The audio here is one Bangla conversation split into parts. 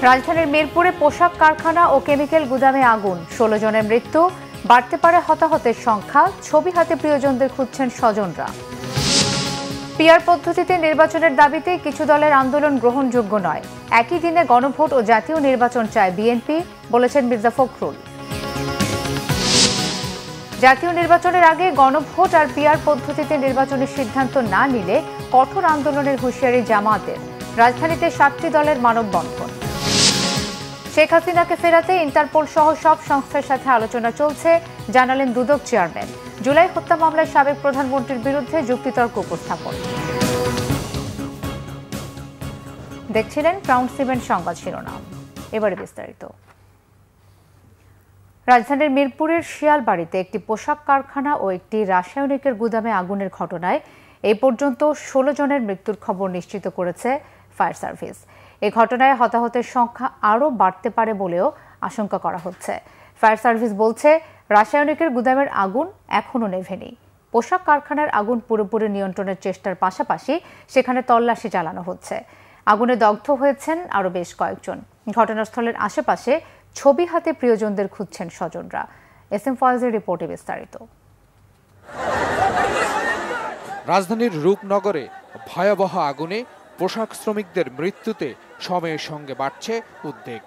রাজধানীর মিরপুরে পোশাক কারখানা ও কেমিক্যাল গুদামে আগুন, 16 জনের মৃত্যু, বাড়তে পারে হতাহতের সংখ্যা। ছবি হাতে প্রিয়জনদের খুঁজছেন স্বজনরা। পিআর পদ্ধতিতে নির্বাচনের দাবিতে কিছু দলের আন্দোলন গ্রহণযোগ্য নয়। একই দিনে গণভোট ও জাতীয় নির্বাচন চায় বিএনপি, বলেছেন মির্জা ফখরুল। জাতীয় নির্বাচনের আগে গণভোট আর পিআর পদ্ধতিতে নির্বাচনের সিদ্ধান্ত না নিলে কঠোর আন্দোলনের হুঁশিয়ারি জামায়াতের। রাজধানীতে 7টি দলের মানববন্ধন। শেখ হাসিনাকে ফেরাতে ইন্টারপোল সহ সব সংস্থার সাথে আলোচনা চলছে, জানালেন দুদক চেয়ারম্যান। জুলাই হত্যা মামলায় সাবেক প্রধানমন্ত্রীর বিরুদ্ধে যুক্তিতর্ক উপস্থাপন। দেখছিলেন ক্রাউন সিমেন্ট সংবাদ শিরোনাম, এবারে বিস্তারিত। রাজধানীর মিরপুরের শিয়ালবাড়িতে একটি পোশাক কারখানা ও একটি রাসায়নিকের গুদামে আগুনের ঘটনায় এই পর্যন্ত 16 জনের মৃত্যুর খবর নিশ্চিত করেছে ফায়ার সার্ভিস। এই ঘটনায় হতাহতের সংখ্যা আরও বাড়তে পারে বলেও আশঙ্কা করা হচ্ছে। ফায়ার সার্ভিস বলছে, রাসায়নিকের গুদামের আগুন এখনও নেভেনি। পোশাক কারখানার আগুন পুরোপুরি নিয়ন্ত্রণের চেষ্টার পাশাপাশি সেখানে তল্লাশি চালানো হচ্ছে। আগুনে দগ্ধ হয়েছেন আরও বেশ কয়েকজন। ঘটনাস্থলের আশেপাশে ছবি হাতে প্রিয়জনদের খুঁজছেন স্বজনরা। এসএম ফয়েজের রিপোর্টে বিস্তারিত। রাজধানীর রূপনগরে ভয়াবহ আগুনে পোশাক শ্রমিকদের মৃত্যুতে সময়ের সঙ্গে বাড়ছে উদ্বেগ,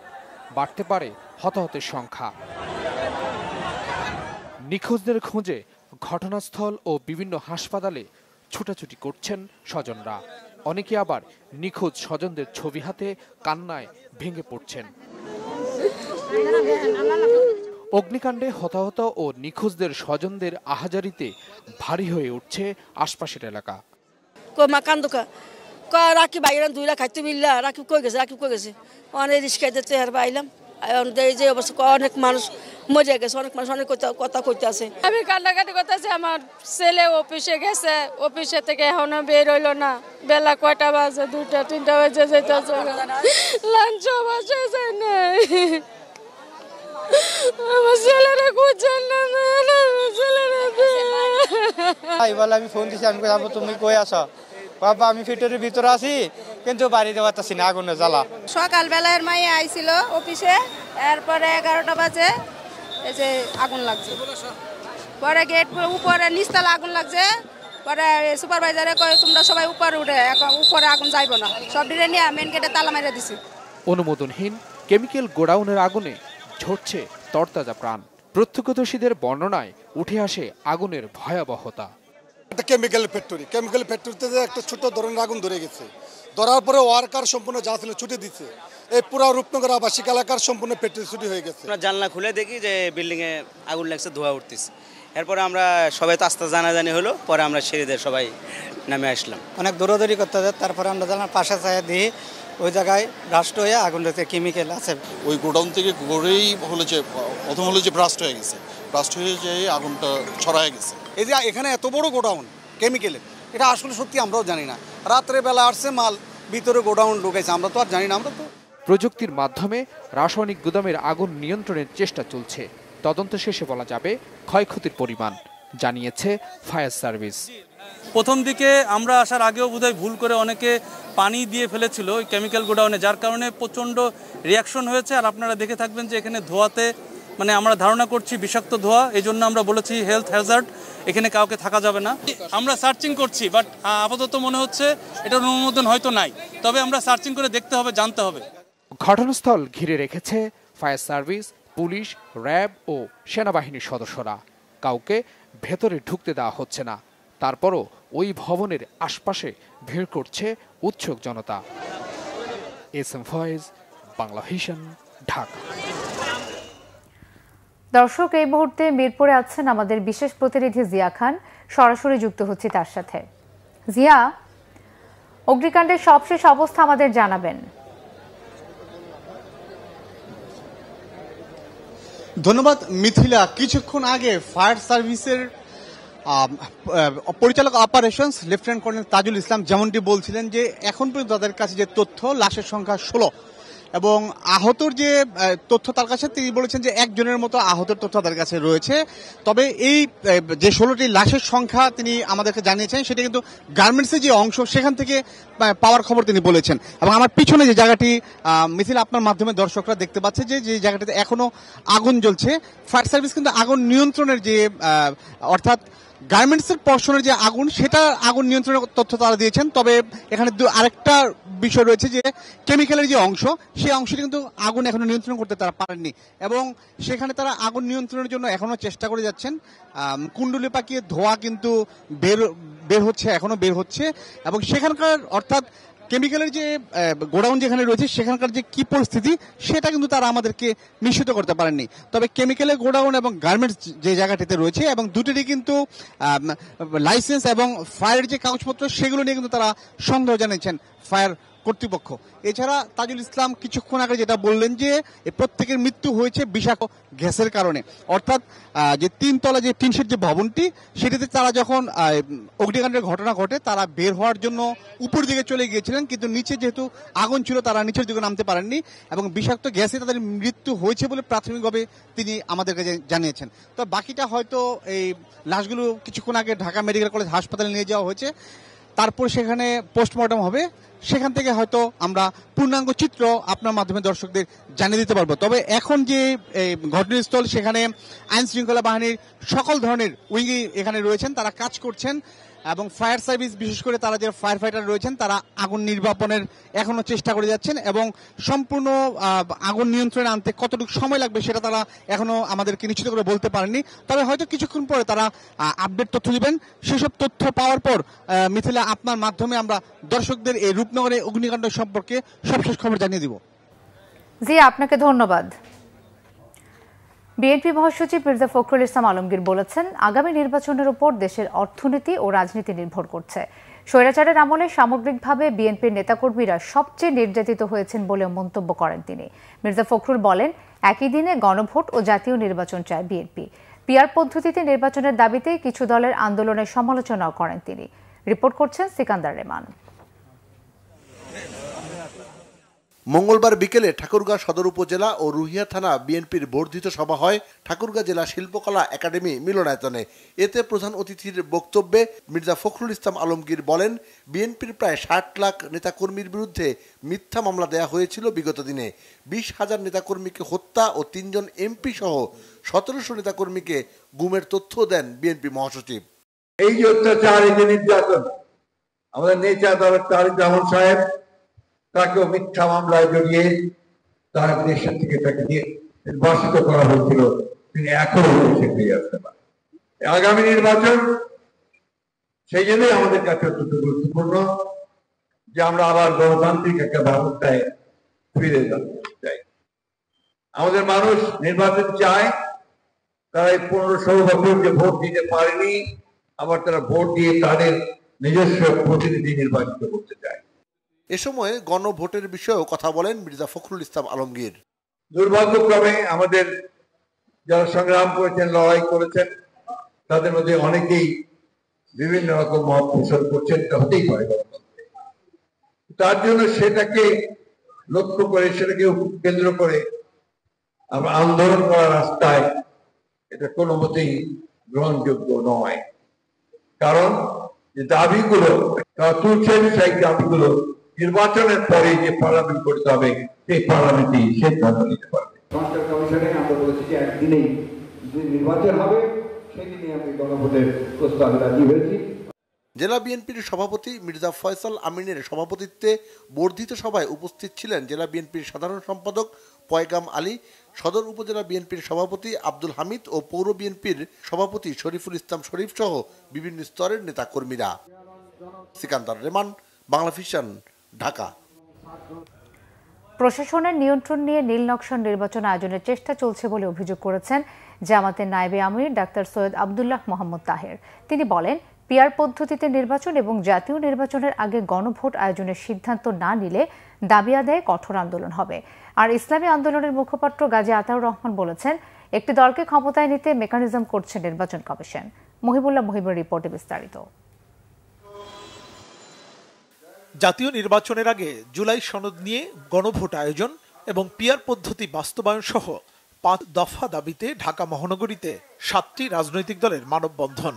বাড়তে পারে হতাহতের সংখ্যা। নিখোঁজদের খোঁজে ঘটনাস্থল ও বিভিন্ন হাসপাতালে ছুটাছুটি করছেন স্বজনরা। অনেকে আবার নিখোঁজ স্বজনদের ছবি হাতে কান্নায় ভেঙে পড়ছেন। অগ্নিকাণ্ডে হতাহত ও নিখোঁজদের স্বজনদের আহাজারিতে ভারী হয়ে উঠছে আশপাশের এলাকা। রাকিব বাইরে দুইরা খাইতে মিললা, রাকিব কই গেছে অনেক রিস্কা দিতে আর পাইলাম। যে অবস্থা অনেক মানুষ মজা গেছে, অনেক মানুষ অনেক কথা কইতে আছে। আমি কান্নাকাটি করতেছি, আমার ছেলে অফিসে গেছে, অফিসে থেকে এখনো বের হইলো না। বেলা কয়টা বাজে, 2টা 3টা বাজে যেতেছে, লাঞ্চ বাজে যায় না। আমার ছেলেরা খুঁজছেন না, আমি ফোন দিছি, আমি যাবো, তুমি কই আছো? বাবা আমি ফিটের ভিতরে আছি, কিন্তু বাড়িতে পারতাছি না, আগুনের জ্বালা। সকালবেলার মাইয়া আইছিল অফিসে, এরপরে 11টা বাজে এই যে আগুন লাগছে। পরে গেট উপরে নিচতলা আগুন লাগছে। পরে সুপারভাইজারে কয় তোমরা সবাই উপরে উঠে, উপরে আগুন যাইবো না, সব ডিরে নিয়ে মেন গেটে তালা মেরে দিছি। অনুমোদনহীন কেমিক্যাল গোডাউনের আগুনে ঝরছে তরতাজা প্রাণ। প্রত্যক্ষদর্শীদের বর্ণনায় উঠে আসে আগুনের ভয়াবহতা। একটা কেমিক্যাল ফ্যাক্টরিতে একটা ছোট ধরনের আগুন ধরে গেছে। ধরার পরে ওয়ার্কার সম্পূর্ণ যা ছিল ছুটে দিচ্ছে। এই পুরো রূপনগর আবাসিক এলাকার সম্পূর্ণ ফ্যাক্টরি ছুটি হয়ে গেছে। আমরা জানলা খুলে দেখি যে বিল্ডিং এ আগুন লাগছে, ধোঁয়া উঠতেছে। এরপরে আমরা সবাই তো আস্তে জানাজানি হলো, পরে আমরা সিঁড়িদের সবাই নামে আসলাম। অনেক দৌড়াদৌড়ি করতে হবে, তারপরে আমরা জানলার পাশে চাই দিই, ওই জায়গায় ব্রাস্ট হয়ে আগুনটাতে কেমিক্যাল আছে। ওই গোডাউন থেকে গড়েই প্রথম হলো যে ব্রাস্ট হয়ে গেছে, ব্রাস্ট হয়ে যে আগুনটা ছড়ায় গেছে। এই যে এখানে এত বড় গোডাউন কেমিক্যালের, এটা আসলে সত্যি আমরাও জানি না। রাত্রে বেলা আসছে মাল, ভিতরে গোডাউন ঢুকেছে, আমরা তো আর জানি না। আমরা তো প্রযুক্তির মাধ্যমে রাসায়নিক গুদামের আগুন নিয়ন্ত্রণের চেষ্টা চলছে। তদন্ত শেষে বলা যাবে ক্ষয়ক্ষতির পরিমাণ, জানিয়েছে ফায়ার সার্ভিস। প্রথম দিকে আমরা আসার আগেও বোধহয় ভুল করে অনেকে পানি দিয়ে ফেলেছিল ওই কেমিক্যাল গোডাউনে, যার কারণে প্রচণ্ড রিয়াকশন হয়েছে। আর আপনারা দেখে থাকবেন যে এখানে ধোঁয়াতে আমরা ধারণা করছি বিষাক্ত ধোঁয়া, এই জন্য আমরা বলেছি হেলথ হ্যাজার্ড, এখানে কাউকে থাকা যাবে না। আমরা সার্চিং করছি, বাট আপাতত মনে হচ্ছে এটার অনুমোদন হয়তো নাই, তবে আমরা সার্চিং করে দেখতে হবে, জানতে হবে। ঘটনাস্থল ঘিরে রেখেছে ফায়ার সার্ভিস, পুলিশ, র্যাব ও সেনাবাহিনীর সদস্যরা। কাউকে ভেতরে ঢুকতে দেওয়া হচ্ছে না। তারপরও ওই ভবনের আশপাশে ভিড় করছে উৎসুক জনতা। SM Foyez, Bangla Vision, Dhaka. দর্শক, এই মুহূর্তে মিরপুরে আছেন আমাদের বিশেষ প্রতিনিধি জিয়া খান, সরাসরি যুক্ত হচ্ছে তার সাথে। জিয়া, অগ্নিকাণ্ডের সবশেষ অবস্থা আমাদের জানাবেন। ধন্যবাদ মিথিলা। কিছুক্ষণ আগে ফায়ার সার্ভিসের পরিচালক operations lieutenant colonel Tajul Islam যেমনটি বলছিলেন যে এখন পর্যন্ত তাদের কাছে যে তথ্য, লাশের সংখ্যা 16 এবং আহতর যে তথ্য তার কাছে, তিনি বলেছেন যে একজনের মতো আহতের তথ্য তার কাছে রয়েছে। তবে এই যে 16টি লাশের সংখ্যা তিনি আমাদেরকে জানিয়েছেন, সেটা কিন্তু গার্মেন্টসের যে অংশ সেখান থেকে পাওয়ার খবর তিনি বলেছেন। এবং আমার পিছনে যে জায়গাটি মিছিল আপনার মাধ্যমে দর্শকরা দেখতে পাচ্ছে, যে জায়গাটিতে এখনো আগুন জ্বলছে, ফায়ার সার্ভিস কিন্তু আগুন নিয়ন্ত্রণের যে অর্থাৎ গার্মেন্টসের পর্ষণের যে আগুন, সেটা আগুন নিয়ন্ত্রণের তথ্য তারা দিয়েছেন। তবে এখানে আরেকটা বিষয় রয়েছে যে কেমিক্যালের যে অংশ, সেই অংশটি কিন্তু আগুন এখনো নিয়ন্ত্রণ করতে তারা পারেননি এবং সেখানে তারা আগুন নিয়ন্ত্রণের জন্য এখনো চেষ্টা করে যাচ্ছেন। কুণ্ডুলি পাকিয়ে ধোঁয়া কিন্তু বের হচ্ছে, এখনো বের হচ্ছে এবং সেখানকার অর্থাৎ কেমিক্যালের যে গোডাউন যেখানে রয়েছে সেখানকার যে কি পরিস্থিতি সেটা কিন্তু তারা আমাদেরকে নিশ্চিত করতে পারেননি। তবে কেমিক্যালের গোডাউন এবং গার্মেন্টস যে জায়গাটিতে রয়েছে এবং দুটোরই কিন্তু লাইসেন্স এবং ফায়ারের যে কাগজপত্র সেগুলো নিয়ে কিন্তু তারা সন্দেহ জানিয়েছেন ফায়ার কর্তৃপক্ষ। এছাড়া তাজুল ইসলাম কিছুক্ষণ আগে যেটা বললেন যে প্রত্যেকের মৃত্যু হয়েছে বিষাক্ত গ্যাসের কারণে, অর্থাৎ যে 3 তলা যে টিনশেড যে ভবনটি, সেটিতে তারা যখন অগ্নিকাণ্ডের ঘটনা ঘটে তারা বের হওয়ার জন্য উপর দিকে চলে গিয়েছিলেন, কিন্তু নিচে যেহেতু আগুন ছিল তারা নিচের দিকে নামতে পারেননি এবং বিষাক্ত গ্যাসে তাদের মৃত্যু হয়েছে বলে প্রাথমিকভাবে তিনি আমাদেরকে জানিয়েছেন। তো বাকিটা হয়তো এই লাশগুলো কিছুক্ষণ আগে ঢাকা মেডিকেল কলেজ হাসপাতালে নিয়ে যাওয়া হয়েছে, তারপর সেখানে পোস্টমর্টম হবে, সেখান থেকে হয়তো আমরা পূর্ণাঙ্গ চিত্র আপনার মাধ্যমে দর্শকদের জানিয়ে দিতে পারবো। তবে এখন যে ঘটনাস্থল, সেখানে আইন শৃঙ্খলা বাহিনীর সকল ধরনের উইংই এখানে রয়েছেন, তারা কাজ করছেন এবং ফায়ার সার্ভিস বিশেষ করে তারা যে ফায়ার ফাইটার রয়েছেন তারা আগুন নির্বাপনের এখনো চেষ্টা করে যাচ্ছেন এবং সম্পূর্ণ আগুন নিয়ন্ত্রণে আনতে কতটুকু সময় লাগবে সেটা তারা এখনো আমাদেরকে নিশ্চিত করে বলতে পারেননি। তবে হয়তো কিছুক্ষণ পরে তারা আপডেট তথ্য দিবেন। সেসব তথ্য পাওয়ার পর মিথিলা আপনার মাধ্যমে আমরা দর্শকদের এই রূপনগরে অগ্নিকাণ্ড সম্পর্কে সবশেষ খবর জানিয়ে দিব। জি, আপনাকে ধন্যবাদ। বিএনপি মহাসচিব মির্জা ফখরুল ইসলাম আলমগীর বলেছেন, আগামী নির্বাচনের উপর দেশের অর্থনীতি ও রাজনীতি নির্ভর করছে। স্বৈরাচারের আমলে সামগ্রিকভাবে বিএনপির নেতাকর্মীরা সবচেয়ে নির্যাতিত হয়েছেন বলে মন্তব্য করেন তিনি। মির্জা ফখরুল বলেন, একই দিনে গণভোট ও জাতীয় নির্বাচন চায় বিএনপি। পিআর পদ্ধতিতে নির্বাচনের দাবিতে কিছু দলের আন্দোলনের সমালোচনাও করেন তিনি। রিপোর্ট করছেন সিকান্দার রেমান। মঙ্গলবার বিকেলে ঠাকুরগাঁ সদর উপজেলা ও রুহিয়া থানা বিএনপির বর্ধিত সভা হয় ঠাকুরগাঁ জেলা শিল্পকলা একাডেমি মিলনায়তনে। এতে প্রধান অতিথির বক্তব্যে মির্জা ফখরুল ইসলাম আলমগীর বলেন, বিএনপির প্রায় 60 লাখ নেতাকর্মীর বিরুদ্ধে মিথ্যা মামলা দেয়া হয়েছিল বিগত দিনে। 20,000 নেতাকর্মীকে হত্যা ও 3 জন এমপি সহ 1700 নেতাকর্মীকে গুমের তথ্য দেন বিএনপি মহাসচিব। এই যে অত্যাচার, এই যে নির্যাতন, আমাদের নেতা দলের তারেক রহমান সাহেব তাকেও মিথ্যা মামলায় জড়িয়ে তার দেশের থেকে তাকে নির্বাসিত করা হয়েছিল, তিনি এখনো দেশে ফিরে আসতে পারেন। আগামী নির্বাচন সেই জন্যই আমাদের কাছে অত্যন্ত গুরুত্বপূর্ণ যে আমরা আবার গণতান্ত্রিক একটা ব্যবস্থায় ফিরে যেতে চাই। আমাদের মানুষ নির্বাচন চায়, তারা এই 15-16 বছর যে ভোট দিতে পারেনি, আবার তারা ভোট দিয়ে তাদের নিজস্ব প্রতিনিধি নির্বাচিত করতে চায়। এ সময় গণভোটের বিষয়েও কথা বলেন মির্জা ফখরুল ইসলাম আলমগীর। দুর্ভাগ্যক্রমে আমাদের যারা সংগ্রাম করেছেন, লড়াই করেছেন, তাদের মধ্যে অনেকেই বিভিন্ন রকম মত পোষণ করছেন, হতেই পারে। তার জন্য সেটাকে লক্ষ্য করে, সেটাকে কেন্দ্র করে আমরা আন্দোলন করার রাস্তায় এটা কোনো মতেই গ্রহণযোগ্য নয়। কারণ যে দাবিগুলো তারা তুলছেন, সেই দাবিগুলো নির্বাচনের পরে যে পার্লামেন্ট করতে হবে, সেই পার্লামেন্টই সিদ্ধান্ত নিতে পারবে। সংস্কার কমিশনে আমরা বলেছি যে একদিনেই নির্বাচন হবে, সেদিনই আমি গণভোটের প্রস্তাবে রাজি হয়েছি। জেলা বিএনপির সভাপতি মির্জা ফয়সাল আমিনের সভাপতিত্বে বর্ধিত সভায় উপস্থিত ছিলেন জেলা বিএনপির সাধারণ সম্পাদক পয়গাম আলী, সদর উপজেলা বিএনপির সভাপতি আব্দুল হামিদ ও পৌর বিএনপির সভাপতি শরীফুল ইসলাম শরীফ সহ বিভিন্ন স্তরের নেতাকর্মীরা। সিকান্দার রেমান, বাংলা ভিশন, ঢাকা। প্রশাসনের নিয়ন্ত্রণ নিয়ে নীল নকশার নির্বাচন আয়োজনের চেষ্টা চলছে বলে অভিযোগ করেছেন জামাতের নায়েবে আমির ডাক্তার সৈয়দ আব্দুল্লাহ মোহাম্মদ তাহের। তিনি বলেন, পিআর পদ্ধতিতে নির্বাচন এবং জাতীয় নির্বাচনের আগে গণভোট আয়োজনের সিদ্ধান্ত না নিলে দাবি আদায়ে কঠোর আন্দোলন হবে। আর ইসলামী আন্দোলনের মুখপাত্র গাজী আতাউর রহমান বলেছেন, একটি দলকে ক্ষমতায় নিতে মেকানিজম করছে নির্বাচন কমিশন। মহিবুল্লাহ মহিবুর রিপোর্টে বিস্তারিত। জাতীয় নির্বাচনের আগে জুলাই সনদ নিয়ে গণভোট আয়োজন এবং পিয়ার পদ্ধতি বাস্তবায়ন সহ 5 দফা দাবিতে ঢাকা মহানগরীতে 7টি রাজনৈতিক দলের মানববন্ধন।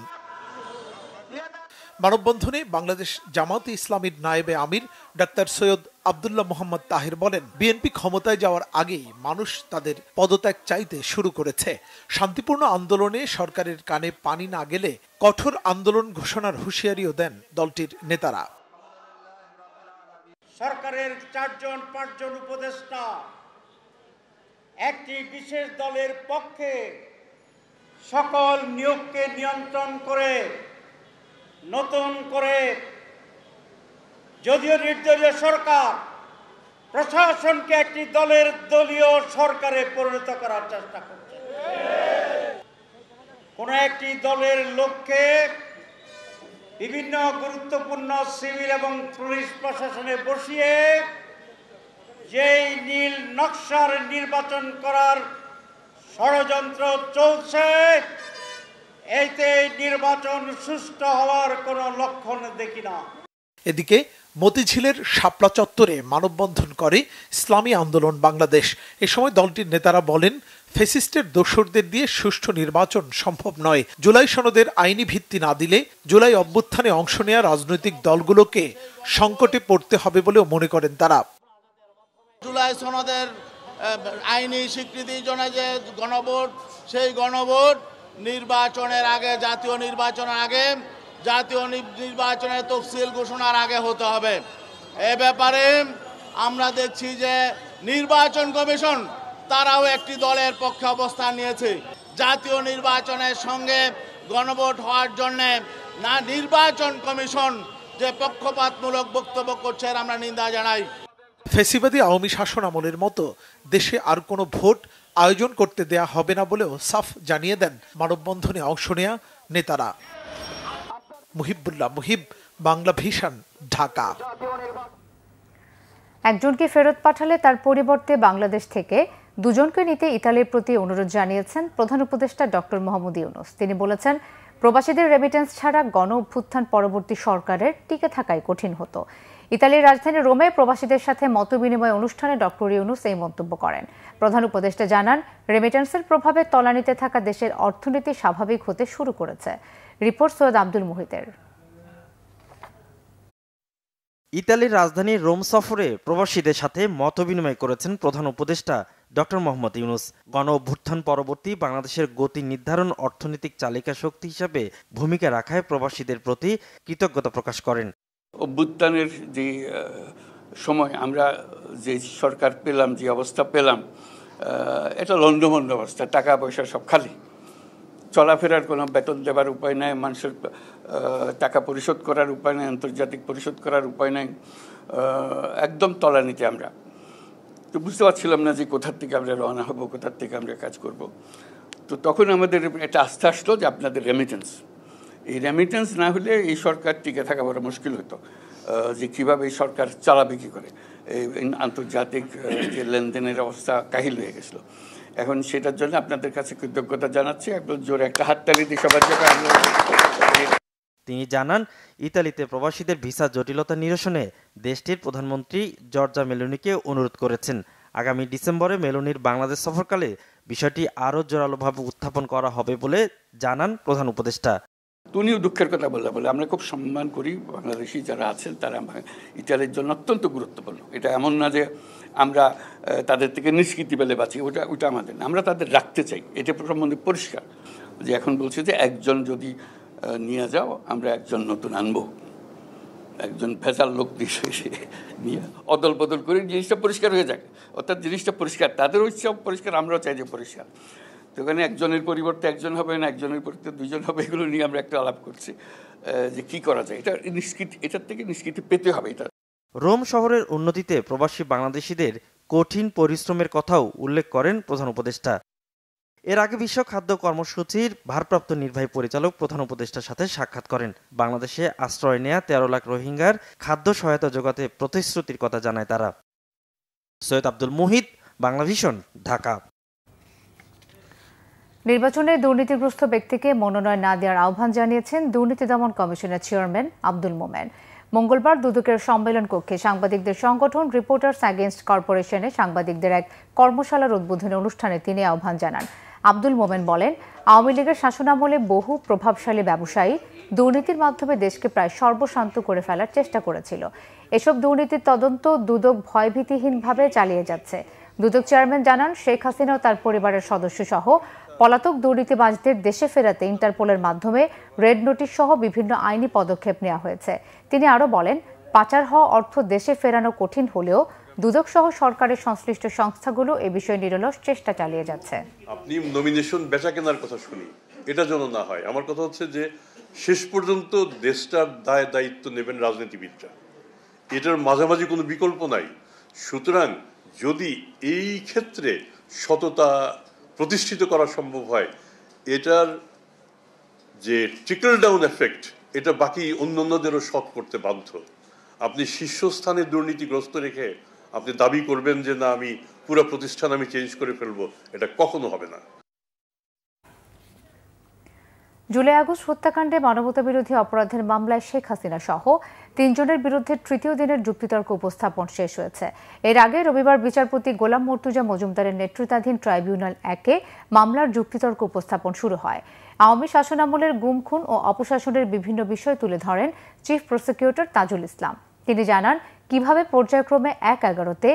মানববন্ধনে বাংলাদেশ জামায়াতে ইসলামীর নায়েবে আমির ডাক্তার সৈয়দ আব্দুল্লাহ মোহাম্মদ তাহের বলেন, বিএনপি ক্ষমতায় যাওয়ার আগেই মানুষ তাদের পদত্যাগ চাইতে শুরু করেছে। শান্তিপূর্ণ আন্দোলনে সরকারের কানে পানি না গেলে কঠোর আন্দোলন ঘোষণার হুঁশিয়ারিও দেন দলটির নেতারা। সরকারের 4-5 উপদেষ্টা একটি বিশেষ দলের পক্ষে সকল নিয়োগকে নিয়ন্ত্রণ করে নতুন করে যদিও নির্দলীয় সরকার প্রশাসনকে একটি দলীয় সরকারে পরিণত করার চেষ্টা করছে। কোন একটি দলের লোককে বিভিন্ন গুরুত্বপূর্ণ সিভিল এবং পুলিশ প্রশাসনে বসিয়ে যেই নীল নকশার নির্বাচন করার ষড়যন্ত্র চলছে, এতে নির্বাচন সুষ্ঠু হওয়ার কোনো লক্ষণ দেখি না। এদিকে মতিঝিলের শাপলা চত্বরে মানববন্ধন করে ইসলামী আন্দোলন বাংলাদেশ। এ সময় দলটির নেতারা বলেন, ফ্যাসিস্টের দোসরদের দিয়ে সুষ্ঠু নির্বাচন সম্ভব নয়। জুলাই সনদের আইনি ভিত্তি না দিলে জুলাই অভ্যুত্থানে অংশ নেওয়া রাজনৈতিক দলগুলোকে সংকটে পড়তে হবে বলেও মনে করেন তারা। জুলাই সনদের আইনি স্বীকৃতির জন্য যে গণভোট, সেই গণভোট নির্বাচনের আগে, জাতীয় নির্বাচনের আগে, জাতীয় নির্বাচনের তফসিল ঘোষণার আগে হতে হবে। এ ব্যাপারে আমরা দেখছি যে নির্বাচন কমিশন তারাও একটি দলের পক্ষে অবস্থান নিয়েছে। জাতীয় নির্বাচনের সঙ্গে গণভোট হওয়ার জন্য না নির্বাচন কমিশন যে পক্ষপাতমূলক বক্তব্য করছে আমরা নিন্দা জানাই। ফ্যাসিবাদী আওয়ামী শাসন আমলের মতো দেশে আর কোনো ভোট আয়োজন করতে দেয়া হবে না বলেও সাফ জানিয়ে দেন মানববন্ধনে অংশ নেয়া নেতারা। মুহিবুল্লাহ মুহিব, বাংলা ভিশন, ঢাকা। একজনকে ফেরত পাঠালে তার পরিবর্তে বাংলাদেশ থেকে 2 জনকে নিতে ইতালির প্রতি অনুরোধ জানিয়েছেন প্রধান উপদেষ্টা ডক্টর মোহাম্মদ ইউনূস। তিনি বলেছেন, প্রবাসীদের রেমিটেন্স ছাড়া গণ অভ্যুত্থান পরবর্তী সরকারের টিকে থাকাই কঠিন হতো। ইতালির রাজধানী রোমে প্রবাসীদের সাথে মতবিনিময় অনুষ্ঠানে ডক্টর ইউনূস এই মন্তব্য করেন। প্রধান উপদেষ্টা জানান, রেমিটেন্সের প্রভাবে তলানিতে থাকা দেশের অর্থনীতি স্বাভাবিক হতে শুরু করেছে। রিপোর্ট সৈয়দ আব্দুল মুহিতের। ইতালির রাজধানী রোম সফরে প্রবাসীদের সাথে মতবিনিময় করেছেন প্রধান উপদেষ্টা ডক্টর মোহাম্মদ ইউনূস। গণ অভ্যুত্থান পরবর্তী বাংলাদেশের গতি নির্ধারণ অর্থনৈতিক চালিকা শক্তি হিসাবে ভূমিকা রাখায় প্রবাসীদের প্রতি কৃতজ্ঞতা প্রকাশ করেন। অভ্যুত্থানের যে সময় আমরা যে সরকার পেলাম, যে অবস্থা পেলাম, এটা লন্ডভন্ড অবস্থা, টাকা পয়সা সব খালি, চলাফেরার কোনো বেতন দেবার উপায় নাই, মানুষের টাকা পরিশোধ করার উপায় নেই, আন্তর্জাতিক পরিশোধ করার উপায় নেই, একদম তলানিতে আমরা। তো বুঝতে পারছিলাম না যে কোথার থেকে আমরা রওনা হব, কোথার থেকে আমরা কাজ করব। তো তখন আমাদের একটা আস্থা আসলো যে আপনাদের রেমিটেন্স, এই রেমিটেন্স না হলে এই সরকার টিকে থাকা বড় মুশকিল হতো, যে কীভাবে এই সরকার চালাবে কী করে। এই আন্তর্জাতিক যে লেনদেনের অবস্থা কাহিল হয়ে গেছিলো। এখন সেটার জন্য আপনাদের কাছে কৃতজ্ঞতা জানাচ্ছি। একদম জোরে একটা হাততালি দিয়ে সবার জায়গায়। তিনি জানান, ইতালিতে প্রবাসীদের ভিসা জটিলতা নিরসনে দেশটির প্রধানমন্ত্রী জর্জা মেলোনিকে অনুরোধ করেছেন। আগামী ডিসেম্বরে মেলোনির বাংলাদেশ সফরকালে বিষয়টি আরও জোরালোভাবে উত্থাপন করা হবে বলে জানান প্রধান উপদেষ্টা। উনিও দুঃখের কথা বলে আমরা খুব সম্মান করি, বাংলাদেশি যারা আছেন তারা ইতালির জন্য অত্যন্ত গুরুত্বপূর্ণ। এটা এমন না যে আমরা তাদের থেকে নিষ্কৃতি পেলে বাঁচি, ওটা আমাদের না, আমরা তাদের রাখতে চাই। এটা সম্বন্ধে পরিষ্কার যে এখন বলছে যে একজন যদি নিয়ে যাও, আমরা একজন নতুন আনবো, একজন ভেজাল লোক নিয়ে অদল বদল করে জিনিসটা পরিষ্কার হয়ে যাক। অর্থাৎ জিনিসটা পরিষ্কার, তাদেরও ইচ্ছা পরিষ্কার, আমরাও চাই যে পরিষ্কার। তো ওখানে একজনের পরিবর্তে একজন হবে না, একজনের পরিবর্তে 2 জন হবে, এগুলো নিয়ে আমরা একটা আলাপ করছি যে কি করা যায়। এটা নিষ্কৃতি, এটার থেকে নিষ্কৃতি পেতে হবে। এটা রোম শহরের উন্নতিতে প্রবাসী বাংলাদেশিদের কঠিন পরিশ্রমের কথাও উল্লেখ করেন প্রধান উপদেষ্টা। এর আগে বিশ্ব খাদ্য কর্মসূচির ভারপ্রাপ্ত নির্বাহী পরিচালক প্রধান উপদেষ্টার সাথে সাক্ষাৎ করেন। বাংলাদেশে আশ্রয় নেয়া 13 লাখ রোহিঙ্গার খাদ্য সহায়তা জোগাতে প্রতিশ্রুতির কথা জানায় তারা। সৈয়দ আব্দুল মুহিত, বাংলা ভিশন, ঢাকা। নির্বাচনে দুর্নীতিগ্রস্ত ব্যক্তিকে মনোনয়ন না দেওয়ার আহ্বান জানিয়েছেন দুর্নীতি দমন কমিশনের চেয়ারম্যান আব্দুল মোমেন। মঙ্গলবার দুদকের সম্মেলন কক্ষে সাংবাদিকদের সংগঠন রিপোর্টার্স অ্যাগেইনস্ট কর্পোরেশনে সাংবাদিকদের এক কর্মশালার উদ্বোধনী অনুষ্ঠানে তিনি আহ্বান জানান। আব্দুল মোমেন বলেন, আওয়ামী লীগের শাসনামলে বহু প্রভাবশালী ব্যবসায়ী দুর্নীতির মাধ্যমে দেশকে প্রায় সর্বশান্ত করে ফেলার চেষ্টা করেছিল। এসব দুর্নীতির তদন্ত দুদক ভয়ভীতিহীনভাবে চালিয়ে যাচ্ছে। দুদক চেয়ারম্যান জানান, শেখ হাসিনা ও তার পরিবারের সদস্য সহ পলাতক দুর্নীতিবাজদের দেশে ফেরাতে ইন্টারপোলের মাধ্যমে রেড নোটিশ সহ বিভিন্ন আইনি পদক্ষেপ নেওয়া হয়েছে। তিনি আরও বলেন, পাচার হওয়া অর্থ দেশে ফেরানো কঠিন হলেও দুদক সহ সরকারের সংশ্লিষ্ট সংস্থাগুলো এ বিষয়ে নিরলস চেষ্টা চালিয়ে যাচ্ছে। আপনি নমিনেশন বেচা কেনার কথা শুনি, এটা যেন না হয়। আমার কথা হচ্ছে যে শেষ পর্যন্ত দেশটার দায়িত্ব নেবেন রাজনীতিবিদরা, এটার মাঝামাঝি কোনো বিকল্প নাই। সুতরাং যদি এই ক্ষেত্রে সততা প্রতিষ্ঠিত করা সম্ভব হয়, এটার যে ট্রিকল ডাউন এফেক্ট, এটা বাকি অন্যান্যদেরও সৎ করতে বাধ্য। আপনি শীর্ষস্থানে দুর্নীতিগ্রস্ত রেখে আপনি দাবি করবেন যে না, আমি পুরো প্রতিষ্ঠান আমি চেঞ্জ করে ফেলবো, এটা কখনো হবে না। জুলাই আগস্ট হত্যাকাণ্ডে মানবতাবিরোধী অপরাধের মামলায় শেখ হাসিনা সহ 3 জনের বিরুদ্ধে তৃতীয় দিনের যুক্তিতর্ক উপস্থাপন শেষ হয়েছে। এর আগে রবিবার বিচারপতি গোলাম মর্তুজা মজুমদারের নেতৃত্বাধীন ট্রাইব্যুনাল 1-এ মামলার যুক্তিতর্ক উপস্থাপন শুরু হয়। আওয়ামী শাসনামলের গুম, খুন ও অপশাসনের বিভিন্ন বিষয় তুলে ধরেন চিফ প্রসিকিউটর তাজুল ইসলাম। তিনি জানান, কিভাবে পর্যায়ক্রমে 1/11-তে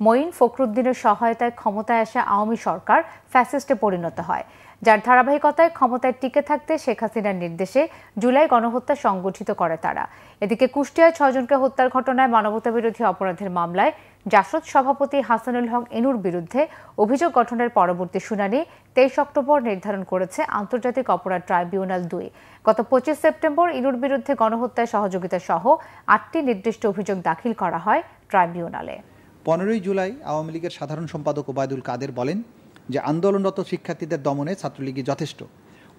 মঈন ফখরুদ্দিনের সহায়তায় ক্ষমতায় আসা আওয়ামী সরকার ফ্যাসিস্টে পরিণত হয়, যার ধারাবাহিকতায় ক্ষমতায় টিকে থাকতে শেখ হাসিনার নির্দেশে জুলাই গণহত্যা সংগঠিত করে তারা। এদিকে কুষ্টিয়ায় 6 জনকে হত্যার ঘটনায় মানবতাবিরোধী অপরাধের মামলায় জাসদ সভাপতি হাসানুল হক এনুর বিরুদ্ধে অভিযোগ গঠনের পরবর্তী শুনানি 23 অক্টোবর নির্ধারণ করেছে আন্তর্জাতিক অপরাধ ট্রাইব্যুনাল 2। গত 25 সেপ্টেম্বর ইনুর বিরুদ্ধে গণহত্যায় সহযোগিতা সহ 8টি নির্দিষ্ট অভিযোগ দাখিল করা হয় ট্রাইব্যুনালে। 15 জুলাই আওয়ামী লীগের সাধারণ সম্পাদক ওবায়দুল কাদের বলেন যে আন্দোলনরত শিক্ষার্থীদের দমনে ছাত্রলীগই যথেষ্ট।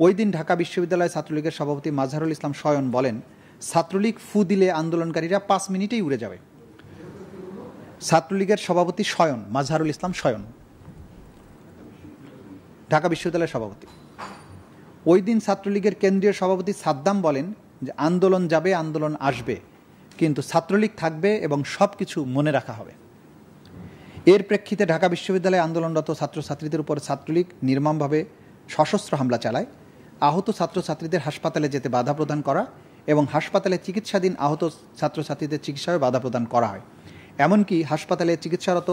ওই দিন ঢাকা বিশ্ববিদ্যালয় ছাত্রলীগের সভাপতি মাজহারুল ইসলাম শয়ন বলেন, ছাত্রলীগ ফু দিলে আন্দোলনকারীরা 5 মিনিটেই উড়ে যাবে। ছাত্রলীগের সভাপতি শয়ন, মাজহারুল ইসলাম শয়ন, ঢাকা বিশ্ববিদ্যালয়ের সভাপতি। ওই দিন ছাত্রলীগের কেন্দ্রীয় সভাপতি সাদ্দাম বলেন যে আন্দোলন যাবে, আন্দোলন আসবে, কিন্তু ছাত্রলীগ থাকবে এবং সব কিছু মনে রাখা হবে। এর প্রেক্ষিতে ঢাকা বিশ্ববিদ্যালয়ে আন্দোলনরত ছাত্রছাত্রীদের উপর ছাত্রলীগ নির্মমভাবে সশস্ত্র হামলা চালায়। আহত ছাত্রছাত্রীদের হাসপাতালে যেতে বাধা প্রদান করা এবং হাসপাতালে চিকিৎসাধীন আহত ছাত্রছাত্রীদের চিকিৎসায় বাধা প্রদান করা হয়। এমনকি হাসপাতালে চিকিৎসারত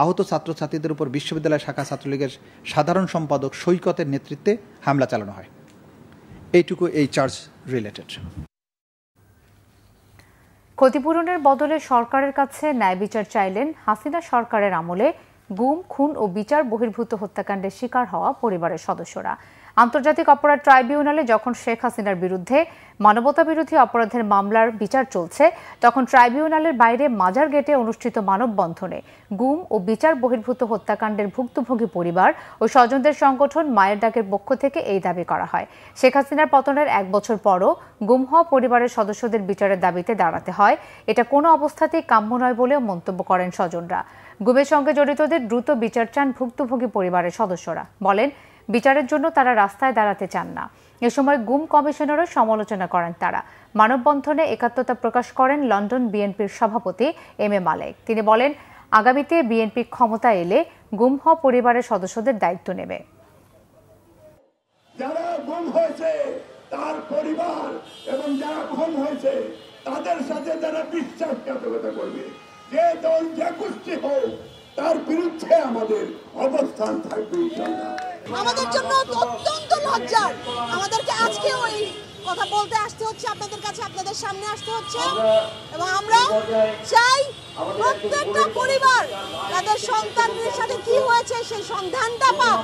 আহত ছাত্রছাত্রীদের উপর বিশ্ববিদ্যালয় শাখা ছাত্রলীগের সাধারণ সম্পাদক সৈকতের নেতৃত্বে হামলা চালানো হয়। এইটুকু এই চার্জ রিলেটেড। ক্ষতিপূরণের বদলে সরকারের কাছে ন্যায় বিচার চাইলেন হাসিনা সরকারের আমলে গুম, খুন ও বিচার বহির্ভূত হত্যাকাণ্ডের শিকার হওয়া পরিবারের সদস্যরা। আন্তর্জাতিক অপরাধ ট্রাইব্যুনালে যখন শেখ হাসিনার বিরুদ্ধে মানবতাবিরোধী অপরাধের মামলার বিচার চলছে, তখন ট্রাইব্যুনালের বাইরে মাজার গেটে অনুষ্ঠিত মানববন্ধনে গুম ও বিচার বহির্ভূত হত্যাকাণ্ডের ভুক্তভোগী পরিবার ও স্বজনদের সংগঠন মায়ের ডাকের পক্ষ থেকে এই দাবি করা হয়। শেখ হাসিনার পতনের 1 বছর পরও গুম হওয়া পরিবারের সদস্যদের বিচারের দাবিতে দাঁড়াতে হয়, এটা কোনো অবস্থাতেই কাম্য নয় বলেও মন্তব্য করেন স্বজনরা। গুমের সঙ্গে জড়িতদের দ্রুত বিচার চান ভুক্তভোগী পরিবারের সদস্যরা। বলেন, বিচারের জন্য তারা রাস্তায় দাঁড়াতে চান না। এ সময় গুম কমিশনেরও সমালোচনা করেন তারা। মানববন্ধনে একাত্মতা প্রকাশ করেন লন্ডন বিএনপির সভাপতি এম এ মালেক। তিনি বলেন, আগামীতে বিএনপি ক্ষমতা এলে গুম হওয়া পরিবারের সদস্যদের দায়িত্ব নেবে। যারা গুম হয়েছে তার পরিবার এবং যারা খুন হয়েছে তাদের সাথে যারা বিশ্বাসঘাতকতা করবে, যে দল যে গোষ্ঠী হোক, তার বিরুদ্ধে আমাদের অবস্থান থাকবে ইনশাআল্লাহ। আমাদের জন্য অত্যন্ত লজ্জার, আমাদেরকে আজকে ওই কথা বলতে আসতে হচ্ছে, আপনাদের কাছে, আপনাদের সামনে আসতে হচ্ছে, এবং আমরা চাই প্রত্যেকটা পরিবার তাদের সন্তানদের সাথে কি হয়েছে সেই সন্ধানটা পাক।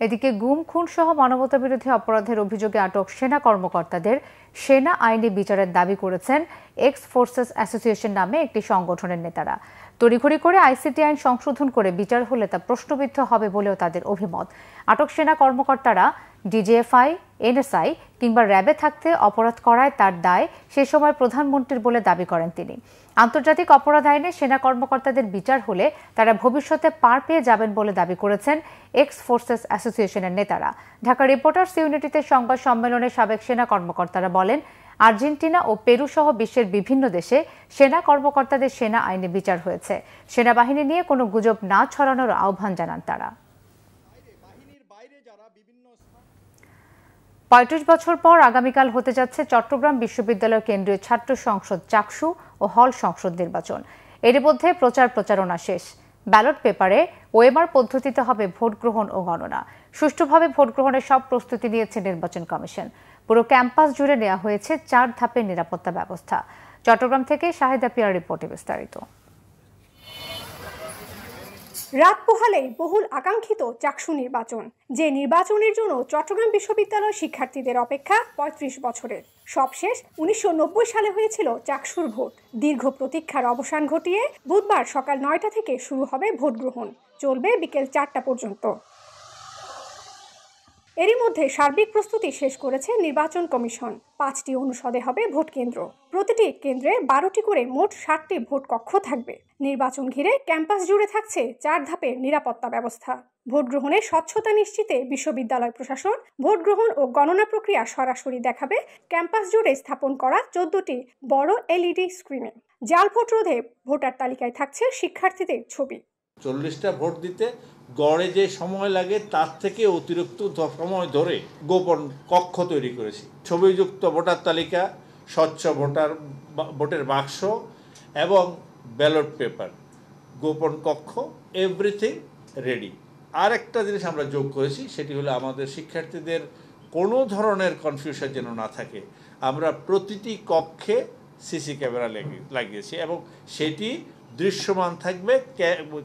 এদিকে গুম, খুন সহ মানবতাবিরোধী অপরাধের অভিযোগে আটক সেনা কর্মকর্তাদের সেনা আইনি বিচারের দাবি করেছেন এক্স ফোর্সেস অ্যাসোসিয়েশন নামে একটি সংগঠনের নেতারা। তড়িঘড়ি করে আইসিটি আইন সংশোধন করে বিচার হলে তা প্রশ্নবিদ্ধ হবে বলেও তাদের অভিমত। আটক সেনা কর্মকর্তারা ডিজিএফআই, এনএসআই কিংবা র্যাবে থাকতে অপরাধ করায় তার দায় সে সময় প্রধানমন্ত্রীর বলে দাবি করেন তিনি। আন্তর্জাতিক অপরাধ আইনে সেনা কর্মকর্তাদের বিচার হলে তারা ভবিষ্যতে পার পেয়ে যাবেন বলে দাবি করেছেন এক্স ফোর্সেস অ্যাসোসিয়েশনের নেতারা। ঢাকা রিপোর্টার্স ইউনিটিতে সংবাদ সম্মেলনে সাবেক সেনা কর্মকর্তারা বলেন, আর্জেন্টিনা ও পেরু সহ বিশ্বের বিভিন্ন দেশে সেনা কর্মকর্তাদের সেনা আইনে বিচার হয়েছে। সেনাবাহিনী নিয়ে কোনো গুজব না ছড়ানোর আহ্বান জানান তারা। ৩৫ বছর পর আগামীকাল হতে যাচ্ছে চট্টগ্রাম বিশ্ববিদ্যালয় কেন্দ্রীয় ছাত্র সংসদ চাকসু ও হল সংসদ নির্বাচন। এর মধ্যে প্রচারণা শেষ। ব্যালট পেপারে ওএমআর পদ্ধতিতে হবে ভোট গ্রহণ ও গণনা। সুষ্ঠুভাবে ভোট গ্রহণের সব প্রস্তুতি নিয়েছে নির্বাচন কমিশন। পুরো ক্যাম্পাস জুড়ে নেওয়া হয়েছে 4 ধাপের নিরাপত্তা ব্যবস্থা। চট্টগ্রাম থেকে শাহিদা পিয়ার রিপোর্টে বিস্তারিত। রাত পোহালেই বহুল আকাঙ্ক্ষিত চাকসু নির্বাচন, যে নির্বাচনের জন্য চট্টগ্রাম বিশ্ববিদ্যালয় শিক্ষার্থীদের অপেক্ষা ৩৫ বছরের। সবশেষ ১৯৯০ সালে হয়েছিল চাকসুর ভোট। দীর্ঘ প্রতীক্ষার অবসান ঘটিয়ে বুধবার সকাল ৯টা থেকে শুরু হবে ভোট গ্রহণ, চলবে বিকেল ৪টা পর্যন্ত। এরই মধ্যে সার্বিক প্রস্তুতি শেষ করেছে নির্বাচন কমিশন। 5টি অনুষদে হবে ভোট কেন্দ্র। প্রতিটি কেন্দ্রে 12টি করে মোট 60টি ভোট কক্ষ থাকবে। নির্বাচন ঘিরে ক্যাম্পাস জুড়ে থাকছে 4 ধাপের নিরাপত্তা ব্যবস্থা। ভোট গ্রহণে স্বচ্ছতা নিশ্চিতে বিশ্ববিদ্যালয় প্রশাসন ভোট গ্রহণ ও গণনা প্রক্রিয়া সরাসরি দেখাবে ক্যাম্পাস জুড়ে স্থাপন করা 14টি বড় এলইডি স্ক্রিনে। জাল ভোট রোধে ভোটার তালিকায় থাকছে শিক্ষার্থীদের ছবি। 40টা ভোট দিতে গড়ে যে সময় লাগে তার থেকে অতিরিক্ত সময় ধরে গোপন কক্ষ তৈরি করেছি। ছবিযুক্ত ভোটার তালিকা, স্বচ্ছ ভোটের বাক্স এবং ব্যালট পেপার, গোপন কক্ষ, এভরিথিং রেডি। আর একটা জিনিস আমরা যোগ করেছি, সেটি হলো আমাদের শিক্ষার্থীদের কোনো ধরনের কনফিউশন যেন না থাকে। আমরা প্রতিটি কক্ষে সিসি ক্যামেরা লাগিয়েছি এবং সেটি দৃশ্যমান থাকবে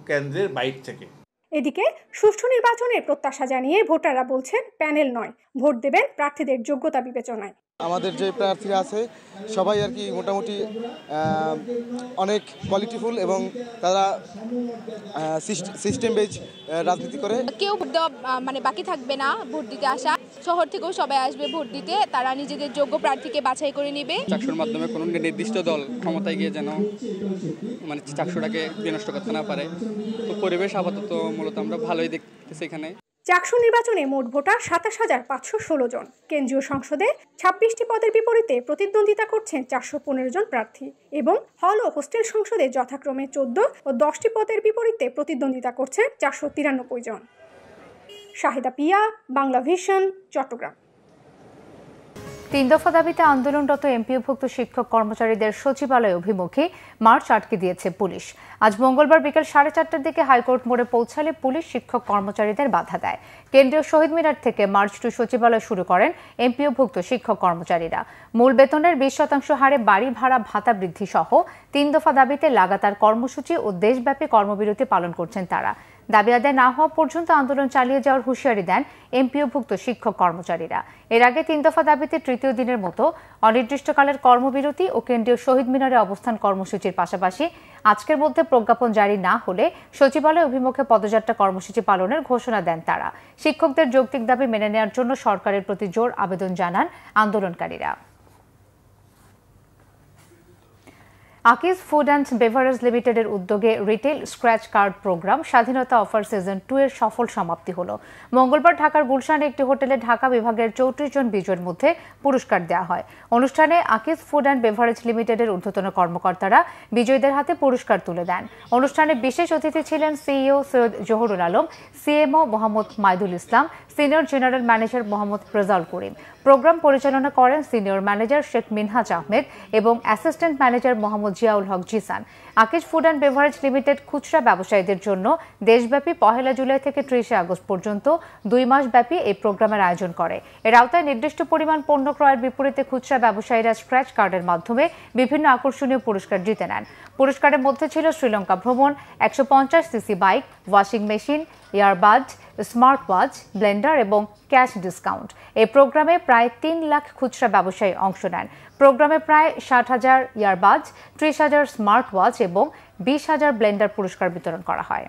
কেন্দ্রের বাইরে থেকে। এদিকে সুষ্ঠু নির্বাচনের প্রত্যাশা জানিয়ে ভোটাররা বলছেন প্যানেল নয়, ভোট দেবেন প্রার্থীদের যোগ্যতা বিবেচনায়। আমাদের যে প্রার্থীরা আছে সবাই আর কি মোটামুটি অনেক কোয়ালিটিফুল এবং তারা সিস্টেম বেজ রাজনীতি করে। কেউ ভোট দেওয়া মানে বাকি থাকবে না, ভোট দিতে আসা। শহর থেকেও সবাই আসবে ভোট দিতে, তারা নিজেদের যোগ্য প্রার্থীকে বাছাই করে নেবে। চাকসুর মাধ্যমে কোনো নির্দিষ্ট দল ক্ষমতায় গিয়ে যেন মানে চাকসুটাকে বিনষ্ট করতে না পারে। তো পরিবেশ আপাতত মূলত আমরা ভালোই দেখতেছি এখানে। চাকসু নির্বাচনে মোট ভোটার ২৭,৫১৬ জন। কেন্দ্রীয় সংসদে ২৬টি পদের বিপরীতে প্রতিদ্বন্দ্বিতা করছেন ৪১৫ জন প্রার্থী এবং হল ও হোস্টেল সংসদে যথাক্রমে ১৪ ও ১০টি পদের বিপরীতে প্রতিদ্বন্দ্বিতা করছেন ৪৯৩ জন। শাহিদা পিয়া, বাংলা ভিশন, চট্টগ্রাম। 3 দফা দাবিতে আন্দোলনরত এমপিওভুক্ত শিক্ষক কর্মচারীদের সচিবালয় অভিমুখে মার্চ আটকে দিয়েছে পুলিশ। আজ মঙ্গলবার বিকেল 4:30টার দিকে হাইকোর্ট মোড়ে পৌঁছালে পুলিশ শিক্ষক কর্মচারীদের বাধা দেয়। কেন্দ্রীয় শহীদ মিনার থেকে মার্চ টু সচিবালয় শুরু করেন এমপিওভুক্ত শিক্ষক কর্মচারীরা। মূল বেতনের 20% হারে বাড়ি ভাড়া ভাতা বৃদ্ধি সহ 3 দফা দাবিতে লাগাতার কর্মসূচি ও দেশব্যাপী কর্মবিরতি পালন করছেন তারা। দাবি আদায় না হওয়া পর্যন্ত আন্দোলন চালিয়ে যাওয়ার হুঁশিয়ারি দেন এমপিওভুক্ত শিক্ষক কর্মচারীরা। এর আগে 3 দফা দাবিতে তৃতীয় দিনের মতো অনির্দিষ্টকালের কর্মবিরতি ও কেন্দ্রীয় শহীদ মিনারে অবস্থান কর্মসূচির পাশাপাশি আজকের মধ্যে প্রজ্ঞাপন জারি না হলে সচিবালয় অভিমুখে পদযাত্রা কর্মসূচি পালনের ঘোষণা দেন তারা। শিক্ষকদের যৌক্তিক দাবি মেনে নেওয়ার জন্য সরকারের প্রতি জোর আবেদন জানান আন্দোলনকারীরা। আকিজ ফুড অ্যান্ড বেভারেজ লিমিটেডের উদ্যোগে রিটেল স্ক্র্যাচ কার্ড প্রোগ্রাম স্বাধীনতা অফার সিজন 2 এর সফল সমাপ্তি হলো। মঙ্গলবার ঢাকার গুলশানে একটি হোটেলে ঢাকা বিভাগের 34 জন বিজয়ীর মধ্যে পুরস্কার দেওয়া হয়। অনুষ্ঠানে আকিজ ফুড অ্যান্ড বেভারেজ লিমিটেডের ঊর্ধ্বতন কর্মকর্তারা বিজয়ীদের হাতে পুরস্কার তুলে দেন। অনুষ্ঠানে বিশেষ অতিথি ছিলেন CEO Syed Zahurul Alam, CMO Mohammad Maidul Islam, senior general manager Mohammad Rezaul Karim. Programme পরিচালনা করেন সিনিয়র ম্যানেজার শেখ মিনহাজ আহমেদ এবং assistant manager Mohammad Ziaul Haque Jisan. Akij food and beverage limited খুচরা ব্যবসায়ীদের জন্য দেশব্যাপী 1 জুলাই থেকে 30 আগস্ট পর্যন্ত 2 মাস ব্যাপী এই প্রোগ্রামের আয়োজন করে। এর আওতায় নির্দিষ্ট পরিমাণ পণ্য ক্রয়ের বিপরীতে খুচরা ব্যবসায়ীরা স্ক্র্যাচ কার্ডের মাধ্যমে বিভিন্ন আকর্ষণীয় পুরস্কার জিতে নেন। পুরস্কারের মধ্যে ছিল শ্রীলঙ্কা ভ্রমণ, 150 CC bike, washing machine, earbud, smart watch, Blender এবং ক্যাশ ডিসকাউন্ট। এই প্রোগ্রামে প্রায় 3 লাখ খুচরা ব্যবসায়ী অংশ নেন। প্রোগ্রামে প্রায় 60,000 ইয়ারবাড, 30,000 স্মার্ট ওয়াচ এবং 20,000 ব্লেন্ডার পুরস্কার বিতরণ করা হয়।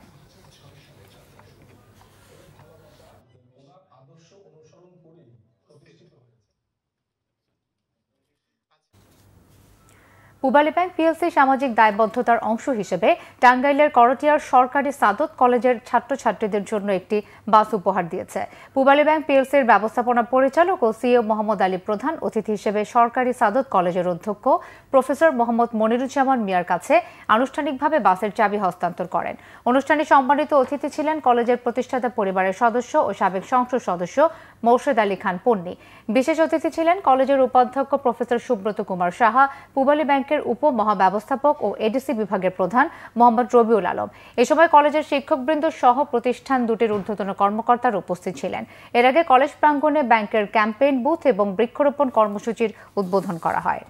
পূবালী ব্যাংক পিএলসি সামাজিক দায়বদ্ধতার অংশ হিসেবে টাঙ্গাইলের করটিয়ার সরকারি সাদত কলেজের ছাত্রছাত্রীদের জন্য একটি বাস উপহার দিয়েছে। পূবালী ব্যাংক পিএলসির ব্যবস্থাপনা পরিচালক ও সিইও মোহাম্মদ আলী প্রধান অতিথি হিসেবে সরকারি সাদত কলেজের অধ্যক্ষ প্রফেসর মোহাম্মদ মনিরুজ্জামান মিয়ার কাছে আনুষ্ঠানিকভাবে বাসের চাবি হস্তান্তর করেন। অনুষ্ঠানে সম্মানিত অতিথি ছিলেন কলেজের প্রতিষ্ঠাতা পরিবারের সদস্য ও সাবেক সংসদ সদস্য মোর্শেদ আলী খান পন্নী। বিশেষ অতিথি ছিলেন কলেজের উপাধ্যক্ষ প্রফেসর সুব্রত কুমার সাহা, পূবালী ব্যাংকের উপ মহাব্যবস্থাপক ও এডিসি বিভাগের প্রধান মোহাম্মদ রবিউল আলম। এ সময় কলেজের শিক্ষকবৃন্দ সহ প্রতিষ্ঠান দুটির ঊর্ধ্বতন কর্মকর্তারা উপস্থিত ছিলেন। এর আগে কলেজ প্রাঙ্গণে ব্যাংকের ক্যাম্পেইন বুথ এবং বৃক্ষরোপণ কর্মসূচির উদ্বোধন করা হয়।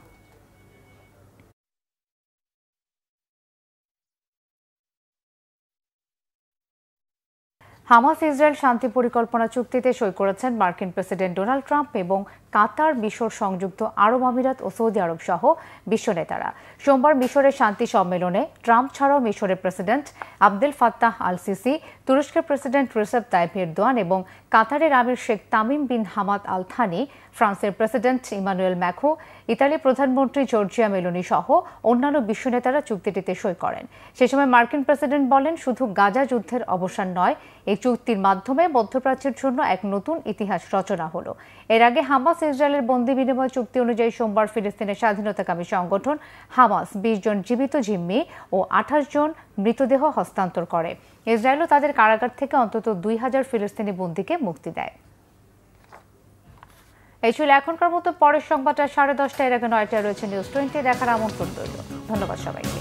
হামাস ইসরায়েল শান্তি পরিকল্পনা চুক্তিতে সই করেছেন মার্কিন প্রেসিডেন্ট ডোনাল্ড ট্রাম্প এবং কাতার, মিশর, সংযুক্ত আরব আমিরাত ও সৌদি আরব সহ বিশ্ব নেতারা। সোমবার মিশরের শান্তি সম্মেলনে ট্রাম্প ছাড়াও মিশরের president Abdel Fattah al Sisi, তুরস্কের প্রেসিডেন্ট রিসেপ তাইপ এরদোয়ান এবং কাতারের আমির Sheikh Tamim bin Hamad Al Thani, ফ্রান্সের প্রেসিডেন্ট ইমানুয়েল ম্যাক্রো, ইতালির প্রধানমন্ত্রী জর্জিয়া মেলোনি সহ অন্যান্য বিশ্ব নেতারা চুক্তিটিতে সই করেন। সে সময় মার্কিন প্রেসিডেন্ট বলেন, শুধু গাজা যুদ্ধের অবসান নয়, এই চুক্তির মাধ্যমে মধ্যপ্রাচ্যের জন্য এক নতুন ইতিহাস রচনা হলো। এর আগে হামাস ইসরায়েলের বন্দি বিনিময় চুক্তি অনুযায়ী সোমবার ফিলিস্তিনের স্বাধীনতাকামী সংগঠন হামাস 20 জন জীবিত জিম্মি ও 28 জন মৃতদেহ হস্তান্তর করে। ইসরায়েলও তাদের কারাগার থেকে অন্তত 2000 ফিলিস্তিনি বন্দীকে মুক্তি দেয়। এই ছিল এখনকার মতো। পরের সংবাদটা 10:30। এর আগে 9টায় রয়েছে নিউজ 20। দেখার আমন্ত্রণ রইল। ধন্যবাদ সবাইকে।